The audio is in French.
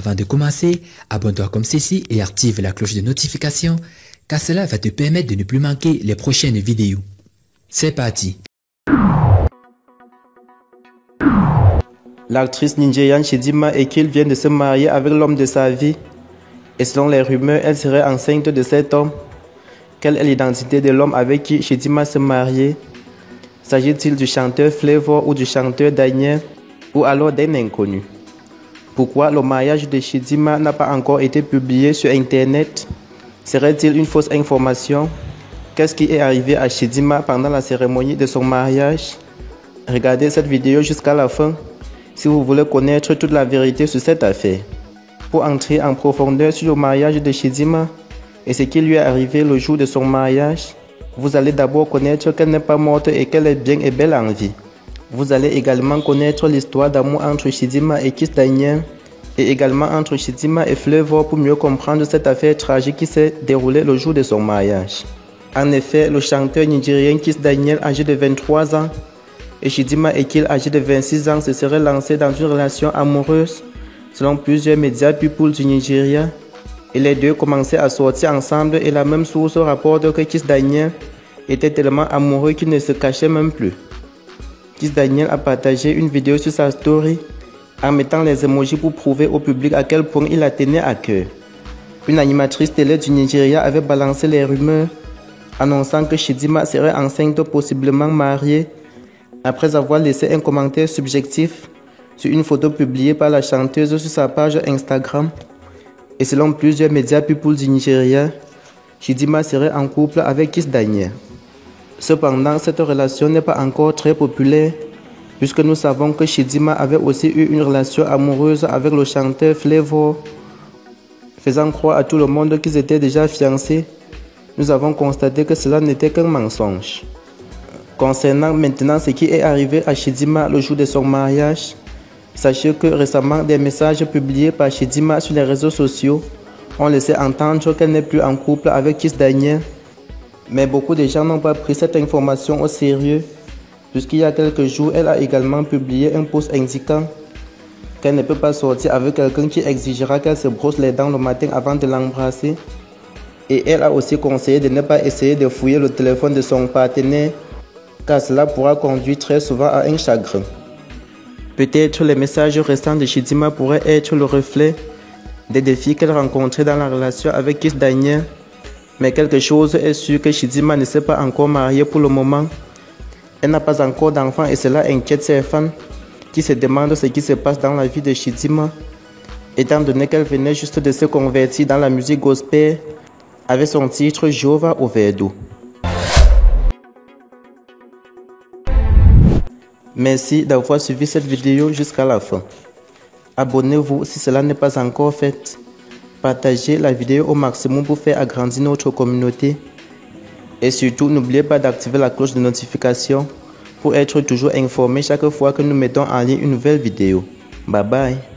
Avant de commencer, abonne-toi comme ceci et active la cloche de notification car cela va te permettre de ne plus manquer les prochaines vidéos. C'est parti! L'actrice nigériane Chidinma Ekil vient de se marier avec l'homme de sa vie et selon les rumeurs, elle serait enceinte de cet homme. Quelle est l'identité de l'homme avec qui Chidinma se mariait? S'agit-il du chanteur Flavor ou du chanteur Daniel ou alors d'un inconnu? Pourquoi le mariage de Chidinma n'a pas encore été publié sur internet? Serait-il une fausse information? Qu'est-ce qui est arrivé à Chidinma pendant la cérémonie de son mariage? Regardez cette vidéo jusqu'à la fin si vous voulez connaître toute la vérité sur cette affaire. Pour entrer en profondeur sur le mariage de Chidinma et ce qui lui est arrivé le jour de son mariage, vous allez d'abord connaître qu'elle n'est pas morte et qu'elle est bien et belle en vie. Vous allez également connaître l'histoire d'amour entre Chidinma et Kiss Daniel et également entre Chidinma et Flavor pour mieux comprendre cette affaire tragique qui s'est déroulée le jour de son mariage. En effet, le chanteur nigérien Kiss Daniel, âgé de 23 ans, et Chidinma Ekil, âgé de 26 ans, se seraient lancés dans une relation amoureuse selon plusieurs médias people du Nigeria. Et les deux commençaient à sortir ensemble et la même source rapporte que Kiss Daniel était tellement amoureux qu'il ne se cachait même plus. Kiss Daniel a partagé une vidéo sur sa story en mettant les emojis pour prouver au public à quel point il la tenait à cœur. Une animatrice télé du Nigeria avait balancé les rumeurs annonçant que Chidinma serait enceinte, possiblement mariée, après avoir laissé un commentaire subjectif sur une photo publiée par la chanteuse sur sa page Instagram. Et selon plusieurs médias people du Nigeria, Chidinma serait en couple avec Kiss Daniel. Cependant, cette relation n'est pas encore très populaire puisque nous savons que Chidinma avait aussi eu une relation amoureuse avec le chanteur Flavor, faisant croire à tout le monde qu'ils étaient déjà fiancés. Nous avons constaté que cela n'était qu'un mensonge. Concernant maintenant ce qui est arrivé à Chidinma le jour de son mariage, sachez que récemment des messages publiés par Chidinma sur les réseaux sociaux ont laissé entendre qu'elle n'est plus en couple avec Kiss Daniel. Mais beaucoup de gens n'ont pas pris cette information au sérieux puisqu'il y a quelques jours, elle a également publié un post indiquant qu'elle ne peut pas sortir avec quelqu'un qui exigera qu'elle se brosse les dents le matin avant de l'embrasser. Et elle a aussi conseillé de ne pas essayer de fouiller le téléphone de son partenaire car cela pourra conduire très souvent à un chagrin. Peut-être les messages récents de Chidinma pourraient être le reflet des défis qu'elle rencontrait dans la relation avec Kiss Daniel. Mais quelque chose est sûr que Chidinma ne s'est pas encore mariée pour le moment. Elle n'a pas encore d'enfant et cela inquiète ses fans qui se demandent ce qui se passe dans la vie de Chidinma, étant donné qu'elle venait juste de se convertir dans la musique gospel avec son titre Jehovah Overdue. Merci d'avoir suivi cette vidéo jusqu'à la fin. Abonnez-vous si cela n'est pas encore fait. Partagez la vidéo au maximum pour faire agrandir notre communauté. Et surtout, n'oubliez pas d'activer la cloche de notification pour être toujours informé chaque fois que nous mettons en ligne une nouvelle vidéo. Bye bye.